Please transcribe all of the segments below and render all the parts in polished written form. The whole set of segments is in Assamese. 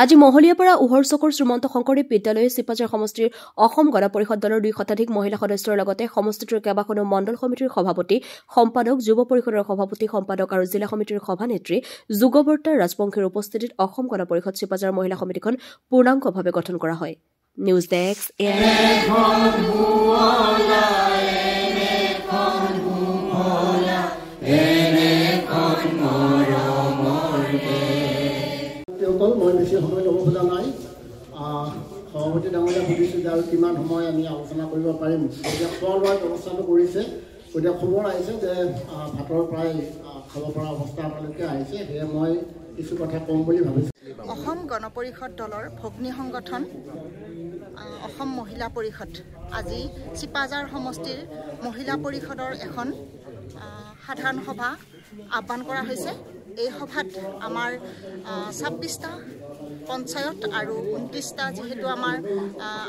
আজি মহলীয়াপাৰা উহৰচকৰ শ্ৰীমন্ত শংকৰদেৱ বিদ্যালয়ে চিপাঝাৰ সমষ্টিৰ অসম গণ পৰিষদ দলৰ 2 শতাধিক মহিলা সদস্যৰ লগতে সমষ্টিটোৰ কেইবাখনো মণ্ডল সমিতিৰ সভাপতি সম্পাদক যুৱ পৰিষদৰ সভাপতি সম্পাদক আৰু জিলা সমিতিৰ সভানেত্ৰী যুগবৰ্তা ৰাজবংশীৰ উপস্থিতিত অসম গণ পৰিষদ চিপাঝাৰ মহিলা সমিতিখন পূৰ্ণাংগভাৱে গঠন কৰা হয়। নিউজ ডেস্ক মই বেছি সময় ল'ব খোজা নাই। সভাপতি ডাঙৰীয়া সুধিছোঁ যে আৰু কিমান সময় আমি আলোচনা কৰিব পাৰিম। এতিয়া খোৱা লোৱাৰ ব্যৱস্থাটো কৰিছে, গতিকে খবৰ আহিছে যে ভাতৰ প্ৰায় খাব পৰা অৱস্থা আপোনালোকে আহিছে, সেয়ে মই কিছু কথা কম বুলি ভাবিছোঁ। অসম গণ পৰিষদ দলৰ ভগ্নী সংগঠন অসম মহিলা পৰিষদ আজি চিপাঝাৰ সমষ্টিৰ মহিলা পৰিষদৰ এখন সাধাৰণ সভা আহ্বান কৰা হৈছে। এই সভাত আমাৰ 26টা পঞ্চায়ত আৰু 29টা যেহেতু আমাৰ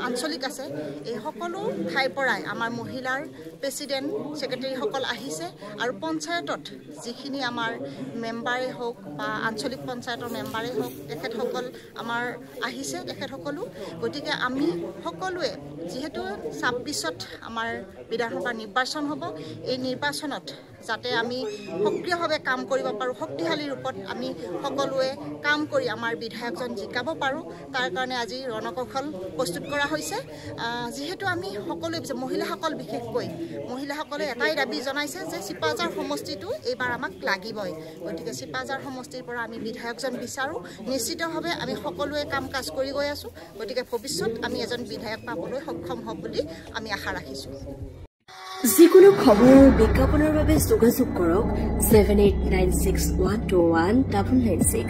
আঞ্চলিক আছে, এই সকলো ঠাইৰ পৰাই আমাৰ মহিলাৰ প্ৰেছিডেণ্ট ছেক্ৰেটাৰীসকল আহিছে আৰু পঞ্চায়তত যিখিনি আমাৰ মেম্বাৰে হওক বা আঞ্চলিক পঞ্চায়তৰ মেম্বাৰে হওক তেখেতসকল আমাৰ আহিছে তেখেতসকলো। গতিকে আমি সকলোৱে যিহেতু 26ত আমাৰ বিধানসভাৰ নিৰ্বাচন হ'ব, এই নিৰ্বাচনত যাতে আমি সক্ৰিয়ভাৱে কাম কৰিব পাৰোঁ, শক্তিশালী ৰূপত আমি সকলোৱে কাম কৰি আমাৰ বিধায়কজন জিকাব পাৰোঁ, তাৰ কাৰণে আজি ৰণকৌশল প্ৰস্তুত কৰা হৈছে। যিহেতু আমি সকলোৱে মহিলাসকল বিশেষকৈ মহিলাসকলে এটাই দাবী জনাইছে যে চিপাঝাৰ সমষ্টিটো এইবাৰ আমাক লাগিবই। গতিকে চিপাঝাৰ সমষ্টিৰ পৰা আমি বিধায়কজন বিচাৰোঁ। নিশ্চিতভাৱে আমি সকলোৱে কাম কাজ কৰি গৈ আছোঁ। গতিকে ভৱিষ্যত আমি এজন বিধায়ক পাবলৈ সক্ষম হ'ম বুলি আমি আশা ৰাখিছোঁ। যিকোনো খবৰ বিজ্ঞাপনৰ বাবে যোগাযোগ কৰক 7896121996।